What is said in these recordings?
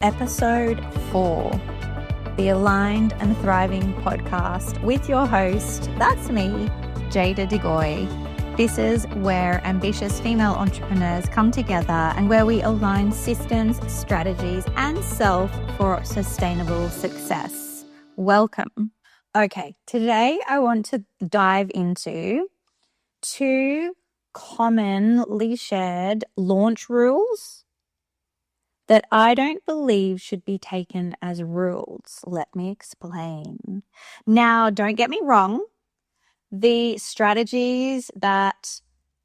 Episode 4, the Aligned and Thriving podcast with your host, that's me, Jada Goey. This is where ambitious female entrepreneurs come together and where we align systems, strategies, and self for sustainable success. Welcome. Okay, today I want to dive into 2 commonly shared launch rules that I don't believe should be taken as rules. Let me explain. Now, don't get me wrong. The strategies that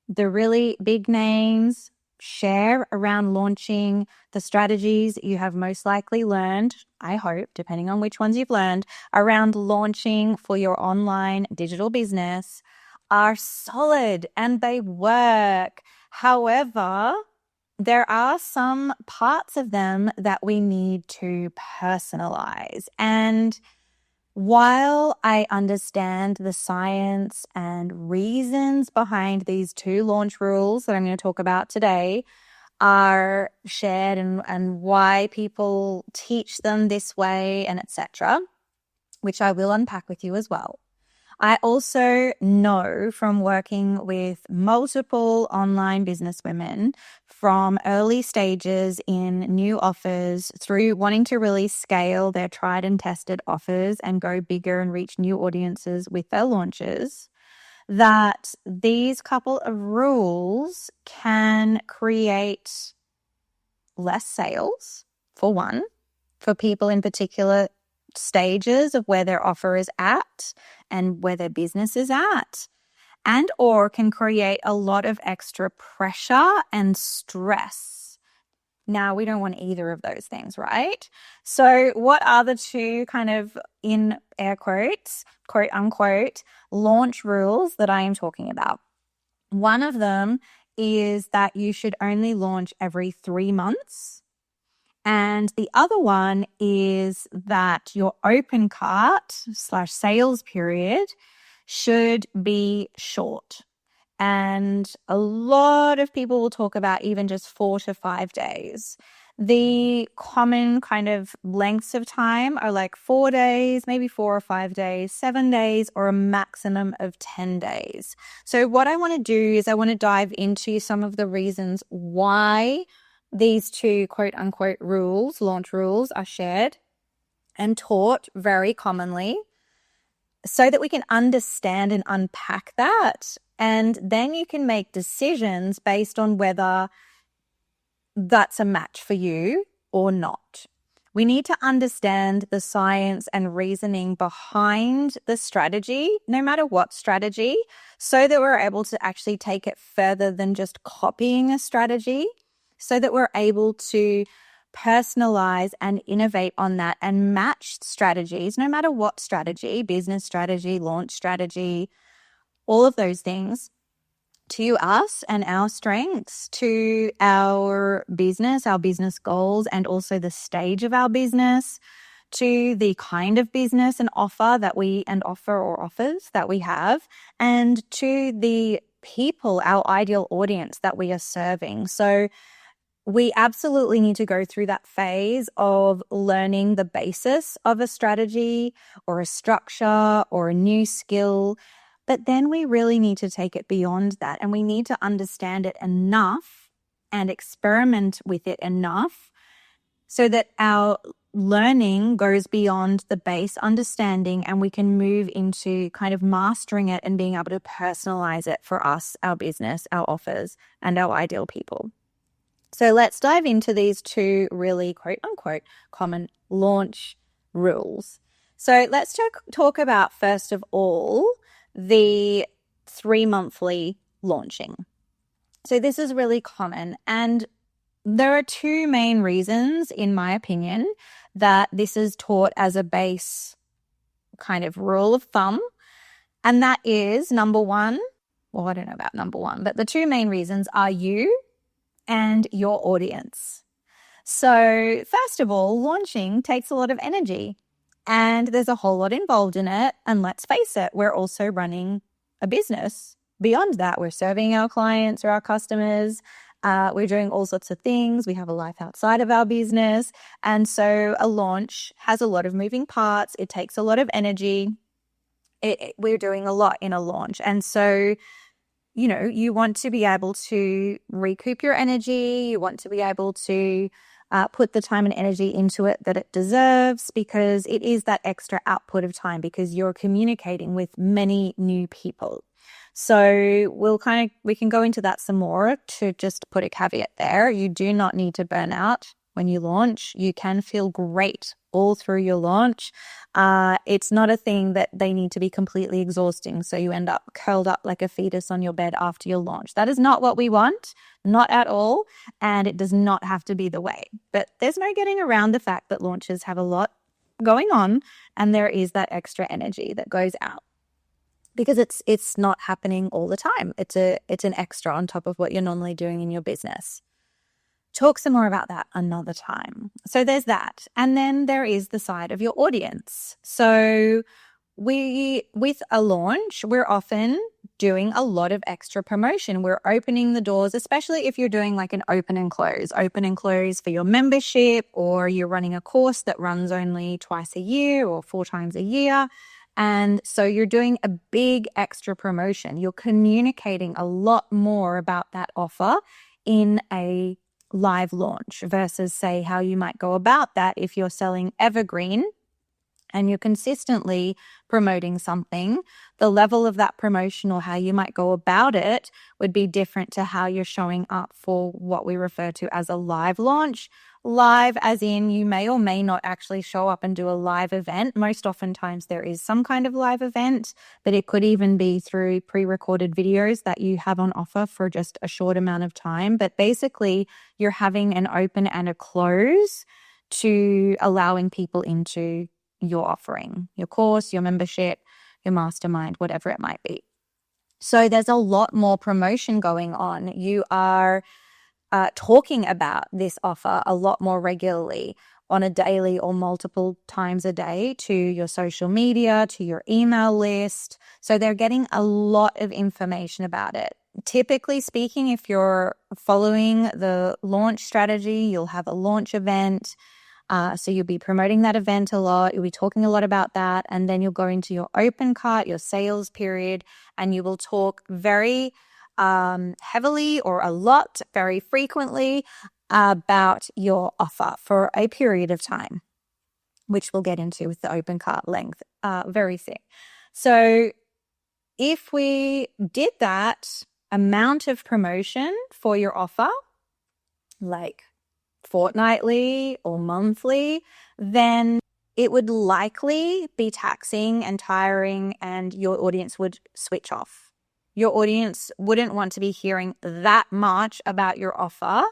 the really big names share around launching, the strategies you have most likely learned, I hope, depending on which ones you've learned, around launching for your online digital business are solid and they work. However, there are some parts of them that we need to personalize. And while I understand the science and reasons behind these 2 launch rules that I'm going to talk about today are shared and why people teach them this way and etc., which I will unpack with you as well. I also know from working with multiple online businesswomen from early stages in new offers through wanting to really scale their tried and tested offers and go bigger and reach new audiences with their launches, that these couple of rules can create less sales, for one, for people in particular stages of where their offer is at and where their business is at, and or can create a lot of extra pressure and stress. Now, we don't want either of those things, right? So what are the 2 kind of, in air quotes, quote unquote, launch rules that I am talking about? One of them is that you should only launch every 3 months. And the other one is that your open cart / sales period should be short. And a lot of people will talk about even just 4 to 5 days. The common kind of lengths of time are like 4 days, maybe 4 or 5 days, 7 days, or a maximum of 10 days. So what I want to do is I want to dive into some of the reasons why these 2 quote unquote rules, launch rules, are shared and taught very commonly so that we can understand and unpack that. And then you can make decisions based on whether that's a match for you or not. We need to understand the science and reasoning behind the strategy, no matter what strategy, so that we're able to actually take it further than just copying a strategy, so that we're able to personalize and innovate on that and match strategies, no matter what strategy, business strategy, launch strategy, all of those things, to us and our strengths, to our business goals, and also the stage of our business, to the kind of business and offers that we have, and to the people, our ideal audience that we are serving. So we absolutely need to go through that phase of learning the basis of a strategy or a structure or a new skill. But then we really need to take it beyond that, and we need to understand it enough and experiment with it enough so that our learning goes beyond the base understanding and we can move into kind of mastering it and being able to personalize it for us, our business, our offers, and our ideal people. So let's dive into these 2 really quote unquote common launch rules. So let's talk about, first of all, the 3-monthly launching. So this is really common, and there are 2 main reasons, in my opinion, that this is taught as a base kind of rule of thumb. And that is, number 1, well, I don't know about number 1, but the 2 main reasons are you and your audience. So first of all, launching takes a lot of energy and there's a whole lot involved in it. And let's face it, we're also running a business. Beyond that, we're serving our clients or our customers. We're doing all sorts of things. We have a life outside of our business. And so a launch has a lot of moving parts. It takes a lot of energy. We're doing a lot in a launch. And so, you want to be able to recoup your energy. You want to be able to put the time and energy into it that it deserves, because it is that extra output of time, because you're communicating with many new people. So we can go into that some more. To just put a caveat there, you do not need to burn out when you launch. You can feel great all through your launch. It's not a thing that they need to be completely exhausting, so you end up curled up like a fetus on your bed after your launch. That is not what we want, not at all, and it does not have to be the way. But there's no getting around the fact that launches have a lot going on, and there is that extra energy that goes out, because it's not happening all the time. It's an extra on top of what you're normally doing in your business. Talk some more about that another time. So there's that. And then there is the side of your audience. So with a launch, we're often doing a lot of extra promotion. We're opening the doors, especially if you're doing like an open and close for your membership, or you're running a course that runs only twice a year or 4 times a year. And so you're doing a big extra promotion. You're communicating a lot more about that offer in a live launch versus, say, how you might go about that if you're selling evergreen and you're consistently promoting something. The level of that promotion, or how you might go about it, would be different to how you're showing up for what we refer to as a live launch. Live as in you may or may not actually show up and do a live event. Most oftentimes there is some kind of live event, but it could even be through pre-recorded videos that you have on offer for just a short amount of time. But basically you're having an open and a close to allowing people into your offering, your course, your membership, your mastermind, whatever it might be. So there's a lot more promotion going on. You are talking about this offer a lot more regularly, on a daily or multiple times a day, to your social media, to your email list. So they're getting a lot of information about it. Typically speaking, if you're following the launch strategy, you'll have a launch event. So you'll be promoting that event a lot. You'll be talking a lot about that. And then you'll go into your open cart, your sales period, and you will talk very heavily or a lot, very frequently, about your offer for a period of time, which we'll get into with the open cart length very soon. So if we did that amount of promotion for your offer, like fortnightly or monthly, then it would likely be taxing and tiring, and your audience would switch off. Your audience wouldn't want to be hearing that much about your offer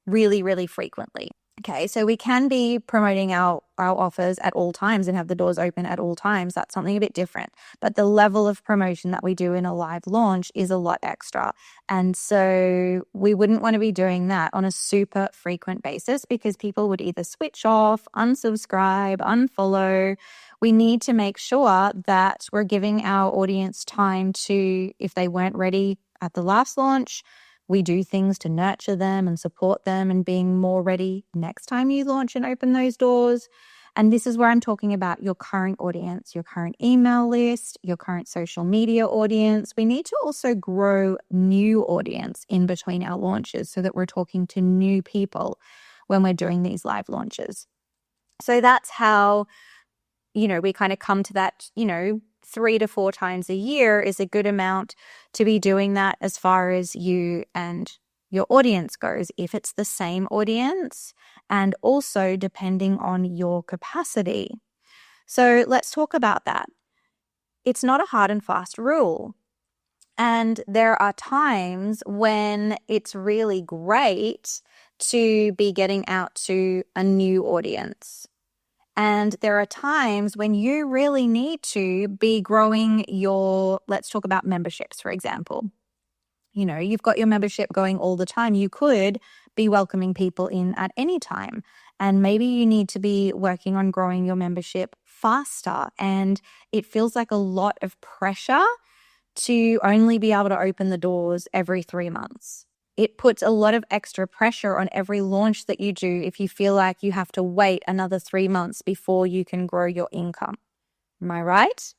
really, really frequently. Okay, so we can be promoting our offers at all times and have the doors open at all times. That's something a bit different. But the level of promotion that we do in a live launch is a lot extra. And so we wouldn't want to be doing that on a super frequent basis, because people would either switch off, unsubscribe, unfollow. We need to make sure that we're giving our audience time to, if they weren't ready at the last launch, we do things to nurture them and support them and being more ready next time you launch and open those doors. And this is where I'm talking about your current audience, your current email list, your current social media audience. We need to also grow new audience in between our launches so that we're talking to new people when we're doing these live launches. So that's how, we kind of come to that, 3 to 4 times a year is a good amount to be doing that as far as you and your audience goes, if it's the same audience, and also depending on your capacity. So let's talk about that. It's not a hard and fast rule. And there are times when it's really great to be getting out to a new audience. And there are times when you really need to be growing let's talk about memberships, for example. You've got your membership going all the time. You could be welcoming people in at any time. And maybe you need to be working on growing your membership faster. And it feels like a lot of pressure to only be able to open the doors every 3 months. it puts a lot of extra pressure on every launch that you do if you feel like you have to wait another 3 months before you can grow your income. Am I right?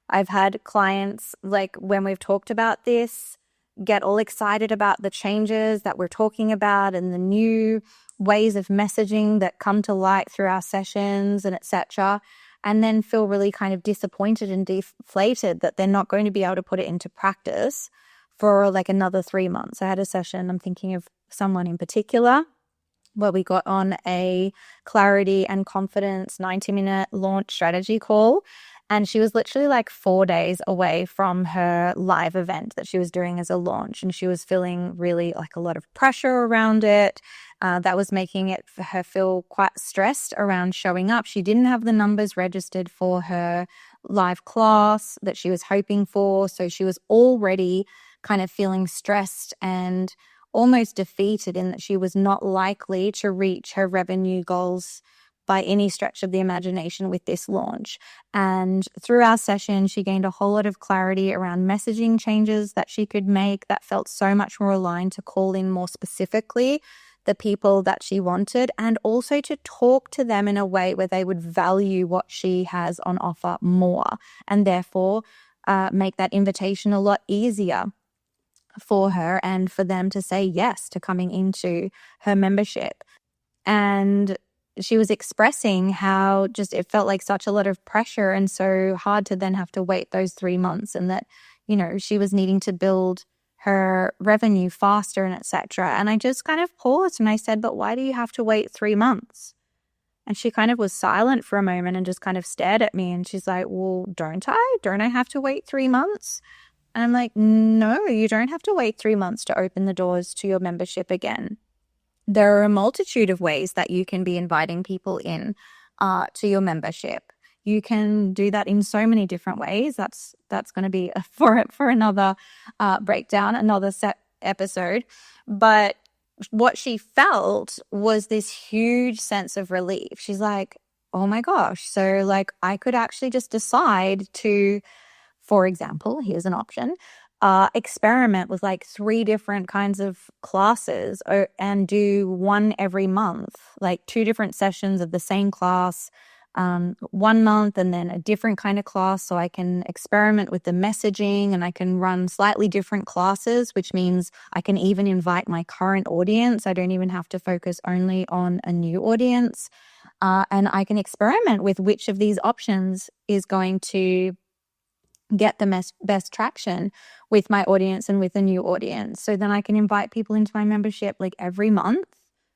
I've had clients, like when we've talked about this, get all excited about the changes that we're talking about and the new ways of messaging that come to light through our sessions and etc., and then feel really kind of disappointed and deflated that they're not going to be able to put it into practice for like another 3 months. I had a session, I'm thinking of someone in particular, where we got on a clarity and confidence 90-minute launch strategy call. And she was literally like 4 days away from her live event that she was doing as a launch. And she was feeling really like a lot of pressure around it. That was making it for her feel quite stressed around showing up. She didn't have the numbers registered for her live class that she was hoping for. So she was already kind of feeling stressed and almost defeated in that she was not likely to reach her revenue goals by any stretch of the imagination with this launch. And through our session, she gained a whole lot of clarity around messaging changes that she could make that felt so much more aligned to call in more specifically the people that she wanted, and also to talk to them in a way where they would value what she has on offer more, and therefore make that invitation a lot easier for her and for them to say yes to coming into her membership. And she was expressing how just it felt like such a lot of pressure and so hard to then have to wait those 3 months, and that, you know, she was needing to build her revenue faster and etc. And I just kind of paused and I said, but why do you have to wait 3 months? And she kind of was silent for a moment and just kind of stared at me. And she's like, well, don't I? Don't I have to wait 3 months? And I'm like, no, you don't have to wait 3 months to open the doors to your membership again. There are a multitude of ways that you can be inviting people in to your membership. You can do that in so many different ways. That's going to be for another breakdown, another set episode. But what she felt was this huge sense of relief. She's like, oh my gosh, so like I could actually just decide to, for example, here's an option, experiment with like 3 different kinds of classes and do one every month, like 2 different sessions of the same class, 1 month, and then a different kind of class. So I can experiment with the messaging and I can run slightly different classes, which means I can even invite my current audience. I don't even have to focus only on a new audience. And I can experiment with which of these options is going to get the best traction with my audience and with a new audience. So then I can invite people into my membership like every month.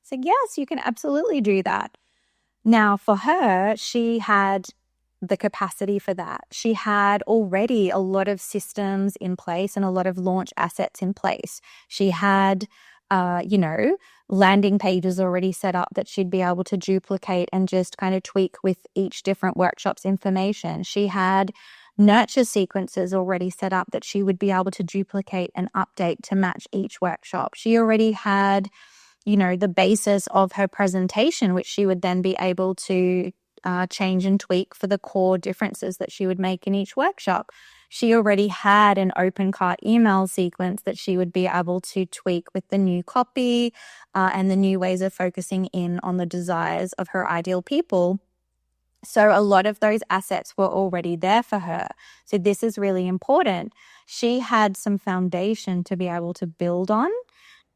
So yes, you can absolutely do that. Now for her, she had the capacity for that. She had already a lot of systems in place and a lot of launch assets in place. She had, landing pages already set up that she'd be able to duplicate and just kind of tweak with each different workshop's information. She had nurture sequences already set up that she would be able to duplicate and update to match each workshop. She already had, the basis of her presentation, which she would then be able to change and tweak for the core differences that she would make in each workshop. She already had an open cart email sequence that she would be able to tweak with the new copy and the new ways of focusing in on the desires of her ideal people. So a lot of those assets were already there for her. So this is really important. She had some foundation to be able to build on,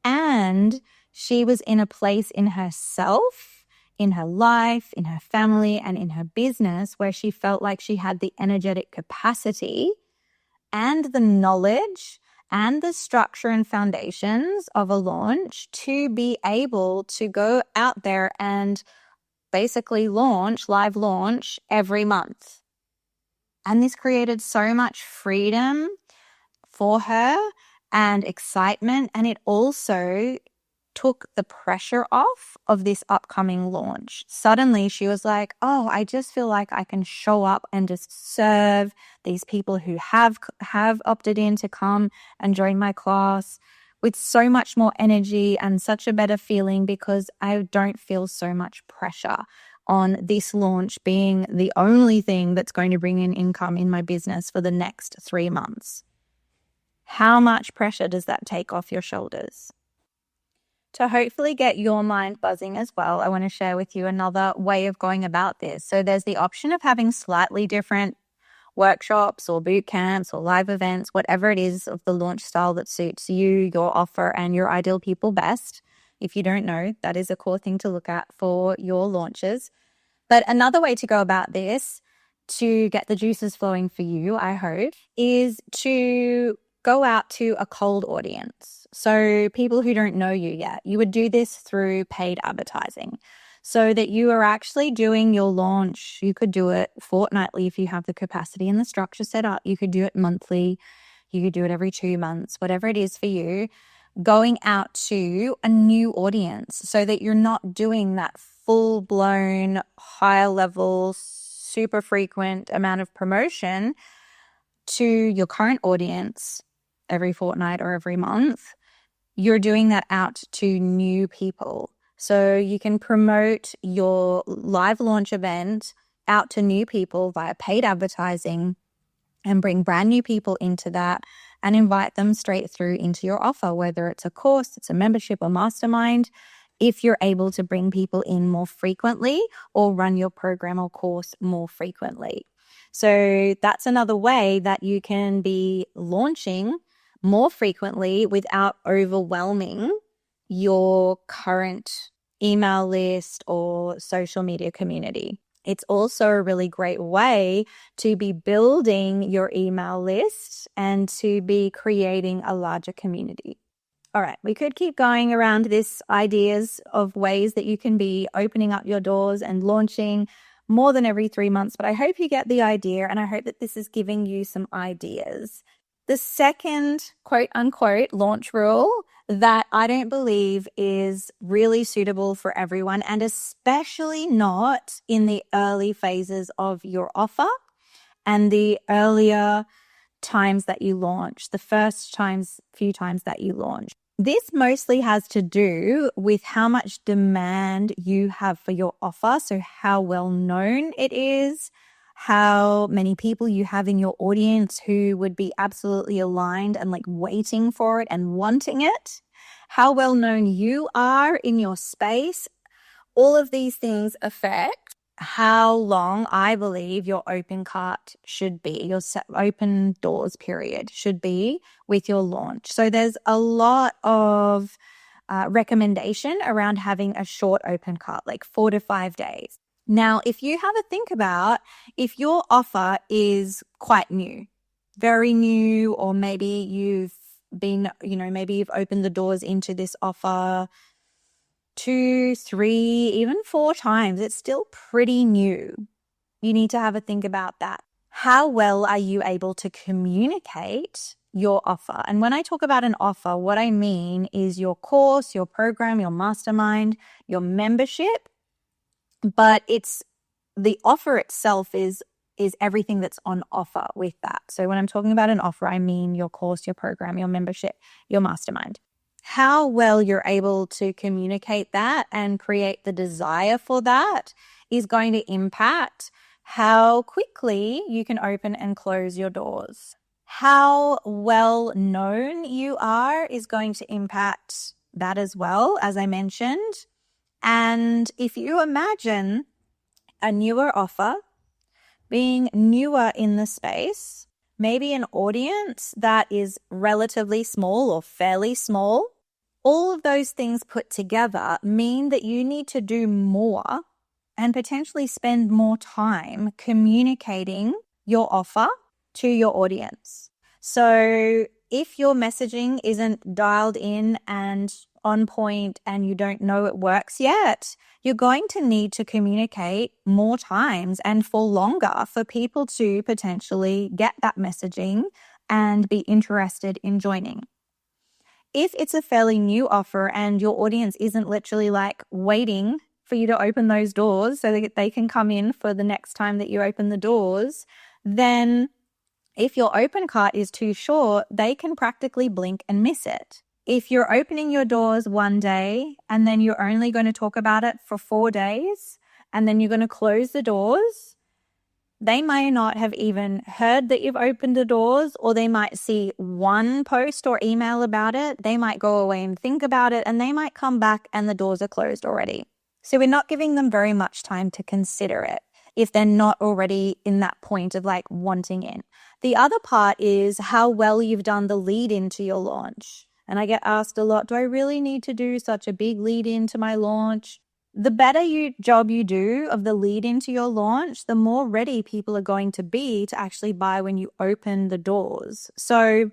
and she was in a place in herself, in her life, in her family, and in her business where she felt like she had the energetic capacity and the knowledge and the structure and foundations of a launch to be able to go out there and basically live launch every month. And this created so much freedom for her and excitement. And it also took the pressure off of this upcoming launch. Suddenly she was like, oh, I just feel like I can show up and just serve these people who have opted in to come and join my class with so much more energy and such a better feeling, because I don't feel so much pressure on this launch being the only thing that's going to bring in income in my business for the next 3 months. How much pressure does that take off your shoulders? To hopefully get your mind buzzing as well, I want to share with you another way of going about this. So there's the option of having slightly different workshops or boot camps or live events, whatever it is of the launch style that suits you, your offer, and your ideal people best. If you don't know, that is a core thing to look at for your launches. But another way to go about this to get the juices flowing for you, I hope, is to go out to a cold audience. So people who don't know you yet. You would do this through paid advertising so that you are actually doing your launch. You could do it fortnightly if you have the capacity and the structure set up. You could do it monthly. You could do it every 2 months, whatever it is for you, going out to a new audience so that you're not doing that full-blown, high-level, super frequent amount of promotion to your current audience every fortnight or every month. You're doing that out to new people. So you can promote your live launch event out to new people via paid advertising and bring brand new people into that and invite them straight through into your offer, whether it's a course, it's a membership or mastermind, if you're able to bring people in more frequently or run your program or course more frequently. So that's another way that you can be launching more frequently without overwhelming your current email list or social media community. It's also a really great way to be building your email list and to be creating a larger community. All right, we could keep going around this ideas of ways that you can be opening up your doors and launching more than every 3 months, but I hope you get the idea and I hope that this is giving you some ideas. The second quote unquote launch rule that I don't believe is really suitable for everyone, and especially not in the early phases of your offer and the earlier times that you launch, the few times that you launch. This mostly has to do with how much demand you have for your offer, so how well known it is, how many people you have in your audience who would be absolutely aligned and like waiting for it and wanting it, how well known you are in your space. All of these things affect how long I believe your open cart should be, your open doors period should be with your launch. So there's a lot of recommendation around having a short open cart, like 4 to 5 days. Now, if you have a think about if your offer is quite new, very new, or maybe you've been, maybe you've opened the doors into this offer 2, 3, even 4 times, it's still pretty new. You need to have a think about that. How well are you able to communicate your offer? And when I talk about an offer, what I mean is your course, your program, your mastermind, your membership, but it's the offer itself is everything that's on offer with that. So when I'm talking about an offer, I mean your course, your program, your membership, your mastermind. How well you're able to communicate that and create the desire for that is going to impact how quickly you can open and close your doors. How well known you are is going to impact that as well, as I mentioned. And if you imagine a newer offer, being newer in the space, maybe an audience that is relatively small or fairly small, all of those things put together mean that you need to do more and potentially spend more time communicating your offer to your audience. So if your messaging isn't dialed in and on point and you don't know it works yet, you're going to need to communicate more times and for longer for people to potentially get that messaging and be interested in joining. If it's a fairly new offer and your audience isn't literally like waiting for you to open those doors so that they can come in for the next time that you open the doors, then if your open cart is too short, they can practically blink and miss it. If you're opening your doors one day and then you're only going to talk about it for 4 days and then you're going to close the doors, They may not have even heard that you've opened the doors, or they might see one post or email about it. They might go away and think about it, and they might come back and the doors are closed already. So we're not giving them very much time to consider it if they're not already in that point of like wanting in. The other part is how well you've done the lead into your launch. And I get asked a lot, do I really need to do such a big lead into my launch? The better job you do of the lead into your launch, the more ready people are going to be to actually buy when you open the doors. So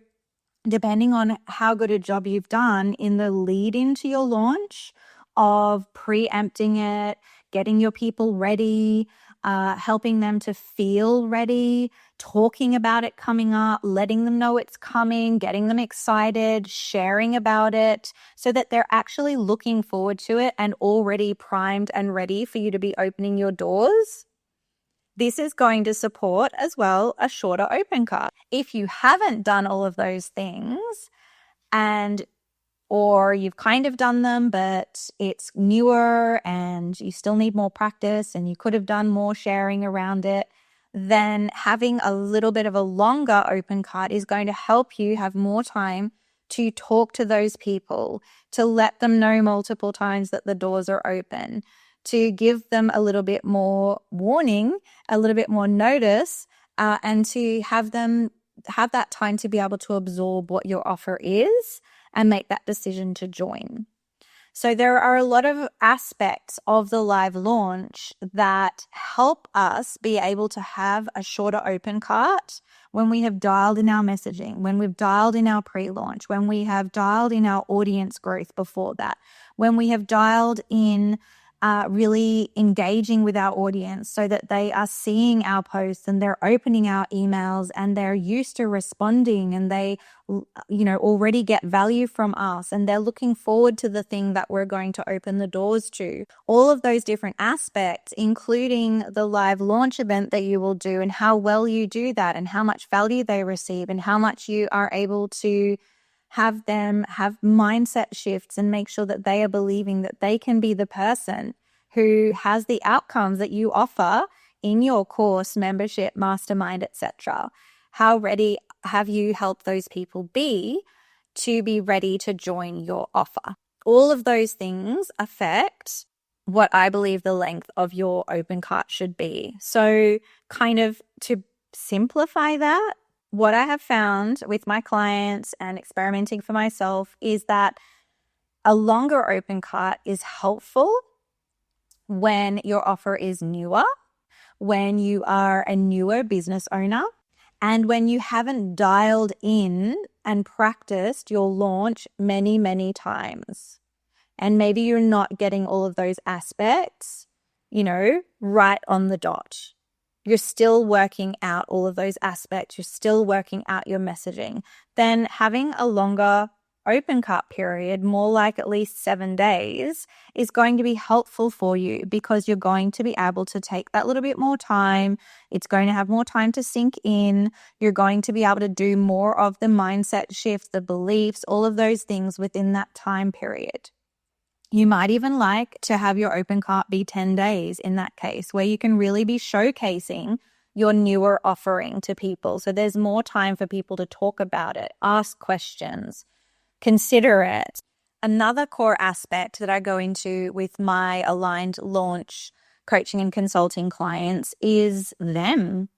depending on how good a job you've done in the lead into your launch of preempting it, getting your people ready, helping them to feel ready, talking about it coming up, letting them know it's coming, getting them excited, sharing about it so that they're actually looking forward to it and already primed and ready for you to be opening your doors. This is going to support as well a shorter open cart. If you haven't done all of those things or you've kind of done them, but it's newer and you still need more practice and you could have done more sharing around it, then having a little bit of a longer open cart is going to help you have more time to talk to those people, to let them know multiple times that the doors are open, to give them a little bit more warning, a little bit more notice, and to have them have that time to be able to absorb what your offer is and make that decision to join. So there are a lot of aspects of the live launch that help us be able to have a shorter open cart when we have dialed in our messaging, when we've dialed in our pre-launch, when we have dialed in our audience growth before that, when we have dialed in really engaging with our audience so that they are seeing our posts and they're opening our emails and they're used to responding and they, already get value from us and they're looking forward to the thing that we're going to open the doors to. All of those different aspects, including the live launch event that you will do and how well you do that and how much value they receive and how much you are able to have them have mindset shifts and make sure that they are believing that they can be the person who has the outcomes that you offer in your course, membership, mastermind, etc. How ready have you helped those people be to be ready to join your offer? All of those things affect what I believe the length of your open cart should be. So kind of to simplify that, what I have found with my clients and experimenting for myself is that a longer open cart is helpful when your offer is newer, when you are a newer business owner, and when you haven't dialed in and practiced your launch many, many times. And maybe you're not getting all of those aspects, right on the dot. You're still working out all of those aspects. You're still working out your messaging. Then having a longer open cart period, more like at least 7 days, is going to be helpful for you because you're going to be able to take that little bit more time. It's going to have more time to sink in. You're going to be able to do more of the mindset shifts, the beliefs, all of those things within that time period. You might even like to have your open cart be 10 days in that case, where you can really be showcasing your newer offering to people. So there's more time for people to talk about it, ask questions, consider it. Another core aspect that I go into with my aligned launch coaching and consulting clients is them.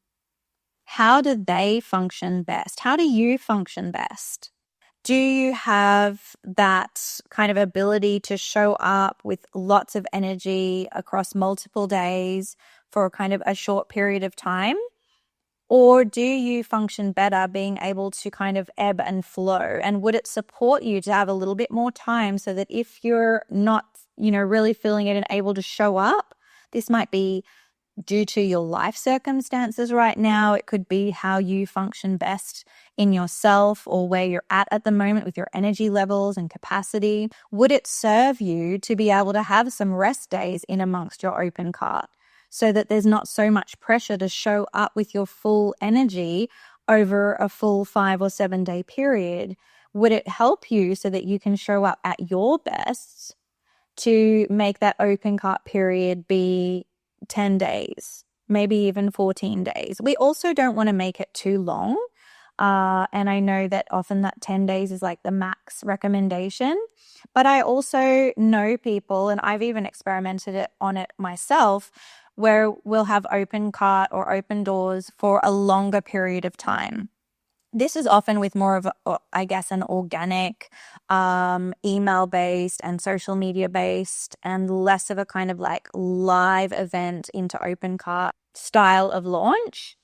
How do they function best? How do you function best? Do you have that kind of ability to show up with lots of energy across multiple days for kind of a short period of time? Or do you function better being able to kind of ebb and flow? And would it support you to have a little bit more time so that if you're not, really feeling it and able to show up, this might be due to your life circumstances right now. It could be how you function best in yourself or where you're at the moment with your energy levels and capacity. Would it serve you to be able to have some rest days in amongst your open cart so that there's not so much pressure to show up with your full energy over a full 5 or 7 day period? Would it help you so that you can show up at your best to make that open cart period be 10 days maybe even 14 days. We also don't want to make it too long. And I know that often that 10 days is like the max recommendation. But I also know people, and I've even experimented on it myself, where we'll have open cart or open doors for a longer period of time. This is often with more of, I guess, an organic, email-based and social media-based, and less of a kind of like live event into open cart style of launch.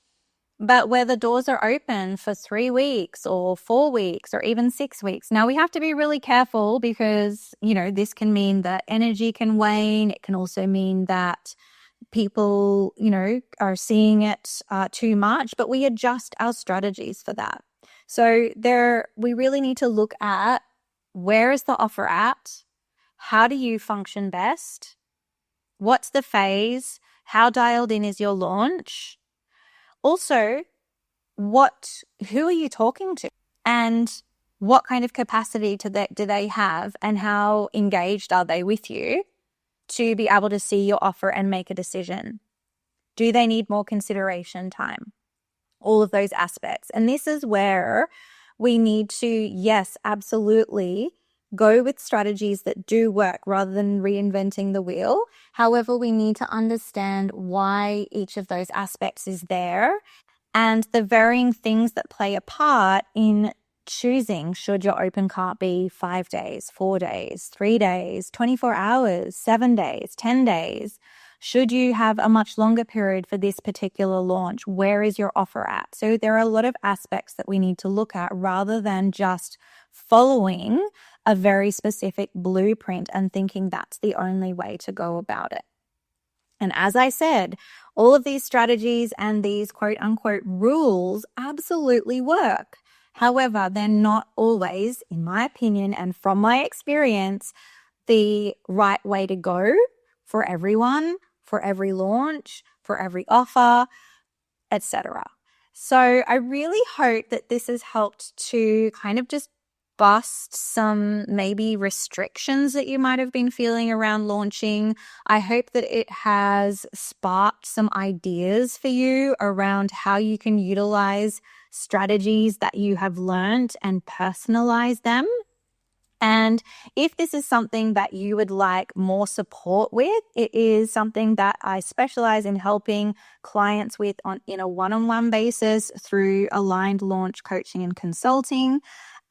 But where the doors are open for 3 weeks or 4 weeks or even 6 weeks. Now, we have to be really careful because, this can mean that energy can wane. It can also mean that people, are seeing it too much, but we adjust our strategies for that. So we really need to look at, where is the offer at? How do you function best? What's the phase? How dialed in is your launch? Also, who are you talking to? And what kind of capacity do they have, and how engaged are they with you to be able to see your offer and make a decision? Do they need more consideration time? All of those aspects. And this is where we need to, yes, absolutely, go with strategies that do work rather than reinventing the wheel. However, we need to understand why each of those aspects is there and the varying things that play a part in choosing, should your open cart be 5 days, 4 days, 3 days, 24 hours, 7 days, 10 days? Should you have a much longer period for this particular launch? Where is your offer at? So there are a lot of aspects that we need to look at rather than just following a very specific blueprint and thinking that's the only way to go about it. And as I said, all of these strategies and these quote unquote rules absolutely work. However, they're not always, in my opinion and from my experience, the right way to go for everyone, for every launch, for every offer, etc. So I really hope that this has helped to kind of just bust some maybe restrictions that you might have been feeling around launching. I hope that it has sparked some ideas for you around how you can utilize strategies that you have learned and personalize them. And if this is something that you would like more support with, it is something that I specialize in helping clients with in a one-on-one basis through aligned launch coaching and consulting.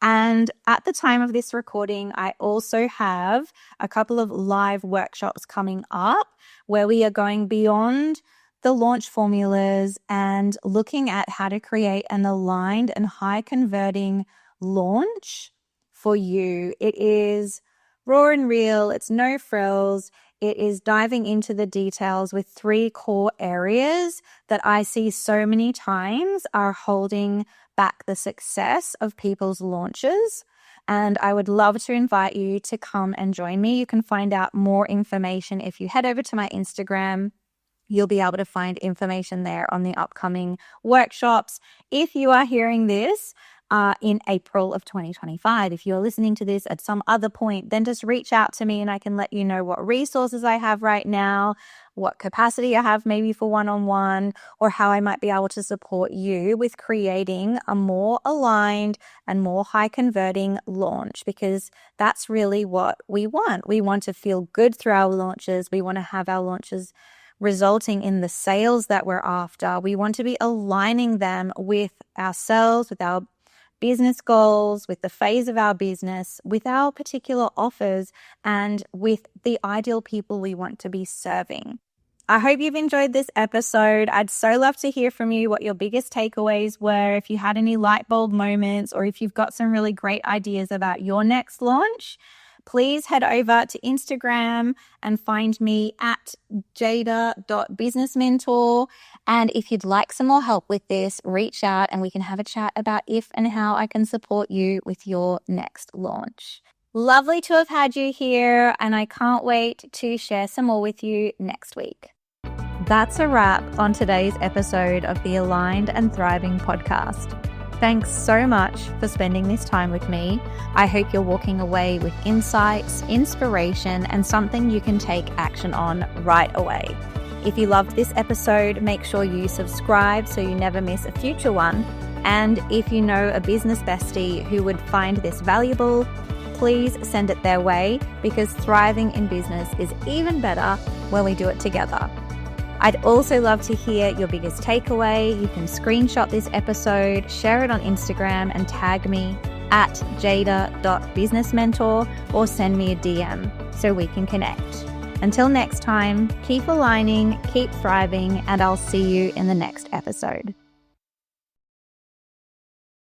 And at the time of this recording, I also have a couple of live workshops coming up where we are going beyond the launch formulas and looking at how to create an aligned and high converting launch for you. It is raw and real. It's no frills. It is diving into the details with 3 core areas that I see so many times are holding back the success of people's launches. And I would love to invite you to come and join me. You can find out more information if you head over to my Instagram. You'll be able to find information there on the upcoming workshops. If you are hearing this in April of 2025, if you're listening to this at some other point, then just reach out to me and I can let you know what resources I have right now, what capacity I have maybe for one-on-one, or how I might be able to support you with creating a more aligned and more high converting launch, because that's really what we want. We want to feel good through our launches. We want to have our launches resulting in the sales that we're after. We want to be aligning them with ourselves, with our business goals, with the phase of our business, with our particular offers, and with the ideal people we want to be serving. I hope you've enjoyed this episode. I'd so love to hear from you what your biggest takeaways were, if you had any light bulb moments, or if you've got some really great ideas about your next launch. Please head over to Instagram and find me at jada.businessmentor. And if you'd like some more help with this, reach out and we can have a chat about if and how I can support you with your next launch. Lovely to have had you here, and I can't wait to share some more with you next week. That's a wrap on today's episode of the Aligned and Thriving podcast. Thanks so much for spending this time with me. I hope you're walking away with insights, inspiration, and something you can take action on right away. If you loved this episode, make sure you subscribe so you never miss a future one. And if you know a business bestie who would find this valuable, please send it their way, because thriving in business is even better when we do it together. I'd also love to hear your biggest takeaway. You can screenshot this episode, share it on Instagram, and tag me at jada.businessmentor, or send me a DM so we can connect. Until next time, keep aligning, keep thriving, and I'll see you in the next episode.